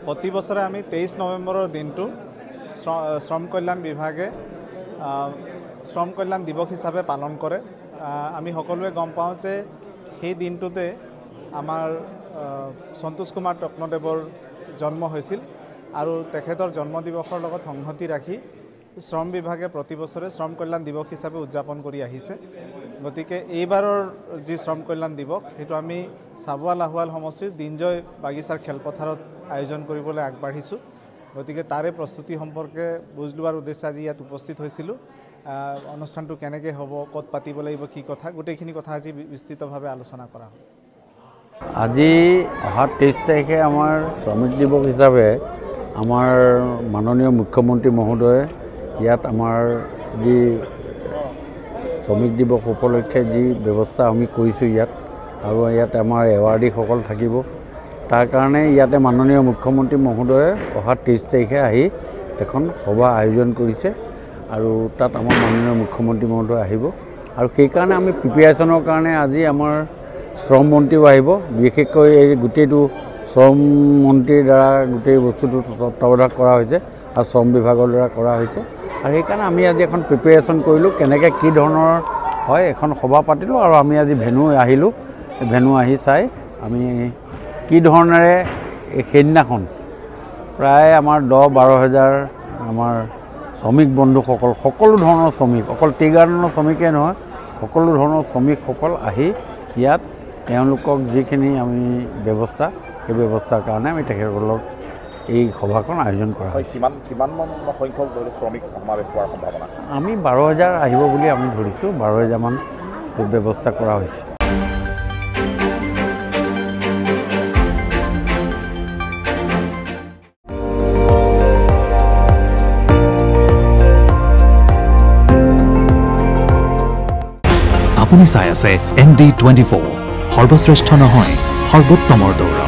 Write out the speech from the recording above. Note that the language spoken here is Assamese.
प्रति बছৰে আমি 23 নৱেম্বৰৰ দিনটো শ্ৰম কল্যাণ বিভাগে শ্ৰম কল্যাণ দিৱস হিচাপে পালন কৰে। আমি সকলোৱে গম পাওঁ যে সেই দিনটোতে আমাৰ সন্তোষ কুমাৰ ৰত্নদেৱৰ জন্ম হৈছিল আৰু তেখেতৰ জন্ম দিৱসৰ লগত সংগতি ৰাখি শ্ৰম বিভাগে প্ৰতি বছৰে শ্ৰম কল্যাণ দিৱস হিচাপে উদযাপন কৰি আহিছে। গতিকে এইবাৰৰ যি শ্ৰম কল্যাণ দিৱস সেইটো আমি চাবুৱা লাহোৱাল সমষ্টিৰ দিনজয় বাগিচাৰ খেলপথাৰত আয়োজন কৰিবলৈ আগবাঢ়িছোঁ। গতিকে তাৰে প্ৰস্তুতি সম্পৰ্কে বুজ লোৱাৰ উদ্দেশ্যে আজি ইয়াত উপস্থিত হৈছিলোঁ। অনুষ্ঠানটো কেনেকৈ হ'ব, ক'ত পাতিব লাগিব, কি কথা, গোটেইখিনি কথা আজি বিস্তৃতভাৱে আলোচনা কৰা হ'ল। আজি অহা 23 তাৰিখে আমাৰ শ্ৰমিক দিৱস হিচাপে আমাৰ মাননীয় মুখ্যমন্ত্ৰী মহোদয়ে ইয়াত আমাৰ যি শ্ৰমিক দিৱস উপলক্ষে যি ব্যৱস্থা আমি কৰিছোঁ ইয়াত, আৰু ইয়াত আমাৰ এৱাৰ্ডীসকল থাকিব। তাৰ কাৰণে ইয়াতে মাননীয় মুখ্যমন্ত্ৰী মহোদয়ে অহা 23 তাৰিখে আহি এখন সভা আয়োজন কৰিছে আৰু তাত আমাৰ মাননীয় মুখ্যমন্ত্ৰী মহোদয় আহিব। আৰু সেইকাৰণে আমি প্ৰিপেৰেশ্যনৰ কাৰণে আজি আমাৰ শ্ৰম মন্ত্ৰীও আহিব। বিশেষকৈ এই গোটেইটো শ্ৰম মন্ত্ৰীৰ দ্বাৰা গোটেই বস্তুটো তত্ত্বাৱধান কৰা হৈছে আৰু শ্ৰম বিভাগৰ দ্বাৰা কৰা হৈছে। আৰু সেইকাৰণে আমি আজি এখন প্ৰিপেৰেশ্যন কৰিলোঁ, কেনেকৈ কি ধৰণৰ হয় এখন সভা পাতিলোঁ আৰু আমি আজি ভেনু আহিলোঁ। ভেনু আহি চাই আমি কি ধৰণেৰে সেইদিনাখন প্ৰায় আমাৰ 10-12 হাজাৰ আমাৰ শ্ৰমিক বন্ধুসকল, সকলো ধৰণৰ শ্ৰমিক, অকল টি গাৰ্ডেনৰ শ্ৰমিকেই নহয়, সকলো ধৰণৰ শ্ৰমিকসকল আহি ইয়াত তেওঁলোকক যিখিনি আমি ব্যৱস্থা, সেই ব্যৱস্থাৰ কাৰণে আমি তেখেতসকলক এই সভাখন আয়োজন কৰা হৈছে। কিমান সংখ্যক শ্ৰমিক সমাৱেশ হোৱাৰ সম্ভাৱনা? আমি 12,000 আহিব বুলি আমি ধৰিছোঁ। 12,000 মান ব্যৱস্থা কৰা হৈছে। আপুনি চাই আছে ND24, সৰ্বশ্ৰেষ্ঠ নহয় সৰ্বোত্তমৰ দৌৰ।